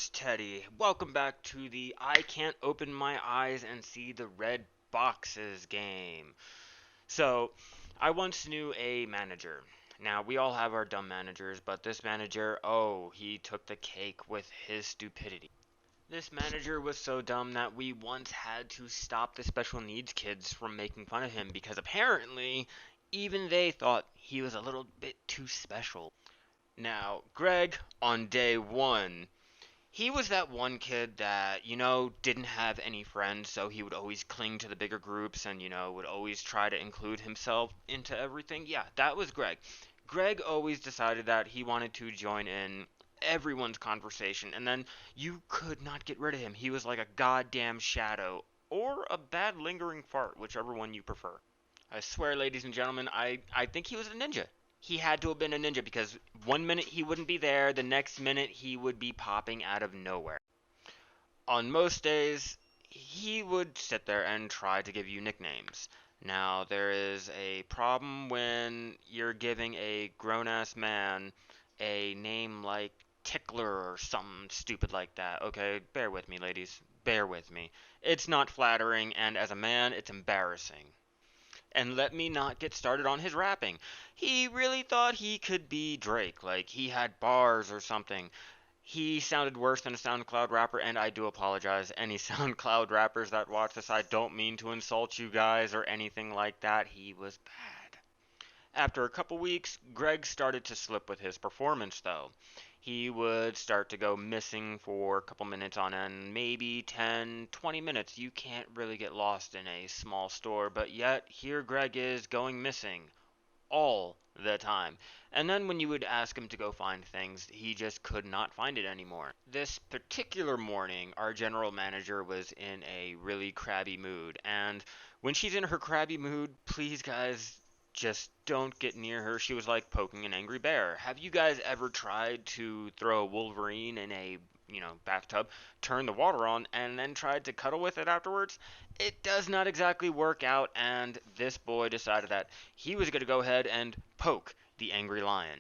it's Teddy. Welcome back to the I Can't Open My Eyes and See the Red Boxes game. So, I once knew a manager. Now, we all have our dumb managers, but this manager, oh, he took the cake with his stupidity. This manager was so dumb that we once had to stop the special needs kids from making fun of him because apparently even they thought he was a little bit too special. Now, Greg, on day one, he was that one kid that, didn't have any friends, so he would always cling to the bigger groups and, would always try to include himself into everything. Yeah, that was Greg. Greg always decided that he wanted to join in everyone's conversation, and then you could not get rid of him. He was like a goddamn shadow, or a bad lingering fart, whichever one you prefer. I swear, ladies and gentlemen, I think he was a ninja. He had to have been a ninja because one minute he wouldn't be there, the next minute he would be popping out of nowhere. On most days, he would sit there and try to give you nicknames. Now, there is a problem when you're giving a grown ass man a name like Tickler or something stupid like that. Okay, bear with me, ladies. Bear with me. It's not flattering, and as a man, it's embarrassing. And let me not get started on his rapping. He really thought he could be Drake, like he had bars or something. He sounded worse than a SoundCloud rapper, and I do apologize. Any SoundCloud rappers that watch this, I don't mean to insult you guys or anything like that. He was bad. After a couple weeks, Greg started to slip with his performance, though. He would start to go missing for a couple minutes on end, maybe 10, 20 minutes. You can't really get lost in a small store, but yet here Greg is going missing all the time. And then when you would ask him to go find things, he just could not find it anymore. This particular morning, our general manager was in a really crabby mood. And when she's in her crabby mood, please, guys, just don't get near her. She was like poking an angry bear. Have you guys ever tried to throw a Wolverine in a bathtub, turn the water on, and then tried to cuddle with it afterwards? It does not exactly work out, and this boy decided that he was going to go ahead and poke the angry lion.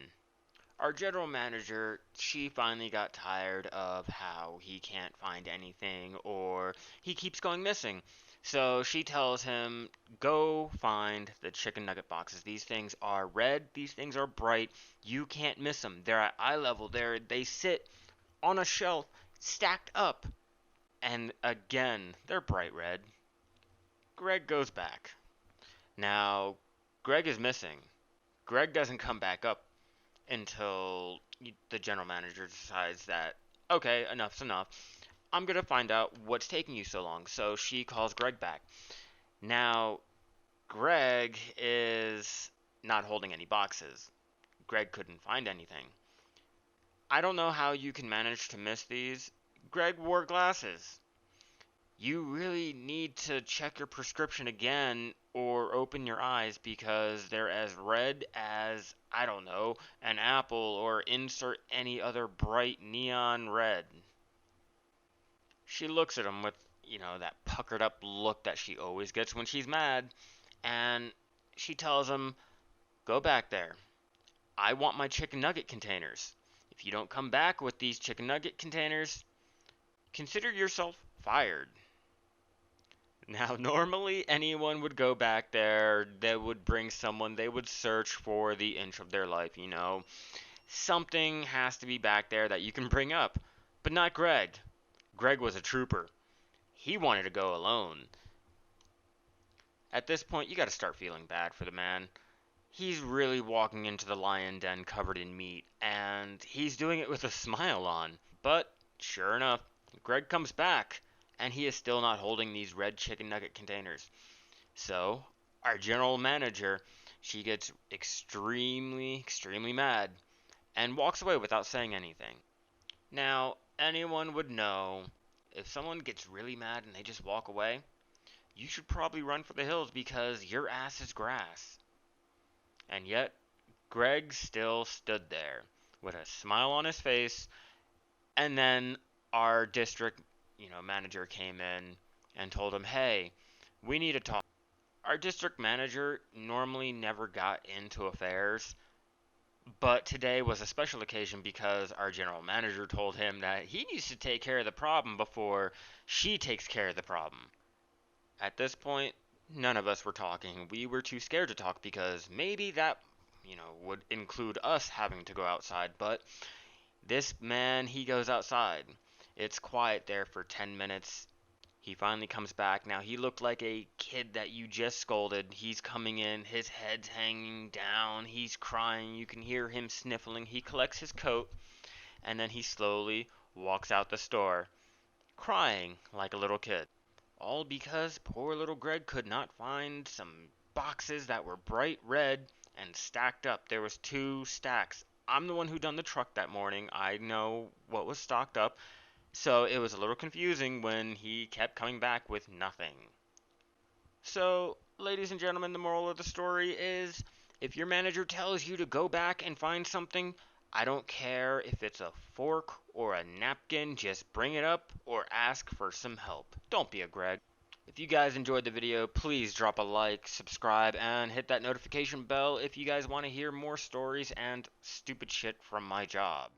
Our general manager, she finally got tired of how he can't find anything or he keeps going missing. So she tells him, go find the chicken nugget boxes. These things are red, these things are bright. You can't miss them. They're at eye level. They sit on a shelf stacked up. And again, they're bright red. Greg goes back. Now, Greg is missing. Greg doesn't come back up until the general manager decides that, okay, enough's enough. I'm going to find out what's taking you so long. So she calls Greg back. Now, Greg is not holding any boxes. Greg couldn't find anything. I don't know how you can manage to miss these. Greg wore glasses. You really need to check your prescription again or open your eyes because they're as red as, I don't know, an apple or insert any other bright neon red. She looks at him with, that puckered up look that she always gets when she's mad, and she tells him, go back there. I want my chicken nugget containers. If you don't come back with these chicken nugget containers, consider yourself fired. Now, normally anyone would go back there, they would bring someone, they would search for the inch of their life. Something has to be back there that you can bring up. But not Greg. Greg was a trooper. He wanted to go alone. At this point, you gotta start feeling bad for the man. He's really walking into the lion den covered in meat, and he's doing it with a smile on. But, sure enough, Greg comes back, and he is still not holding these red chicken nugget containers. So, our general manager, she gets extremely, extremely mad, and walks away without saying anything. Now, anyone would know if someone gets really mad and they just walk away, you should probably run for the hills because your ass is grass. And yet, Greg still stood there with a smile on his face, and then our district, manager came in and told him, "Hey, we need to talk." Our district manager normally never got into affairs, But today was a special occasion because our general manager told him that he needs to take care of the problem before she takes care of the problem. At this point, none of us were talking. We were too scared to talk because maybe that, would include us having to go outside. But this man, he goes outside. It's quiet there for 10 minutes. He finally comes back. Now, he looked like a kid that you just scolded. He's coming in, his head's hanging down, he's crying, you can hear him sniffling. He collects his coat, and then he slowly walks out the store, crying like a little kid. All because poor little Greg could not find some boxes that were bright red and stacked up. There was two stacks. I'm the one who done the truck that morning. I know what was stocked up. So it was a little confusing when he kept coming back with nothing. So, ladies and gentlemen, the moral of the story is if your manager tells you to go back and find something, I don't care if it's a fork or a napkin, just bring it up or ask for some help. Don't be a Greg. If you guys enjoyed the video, please drop a like, subscribe, and hit that notification bell if you guys want to hear more stories and stupid shit from my job.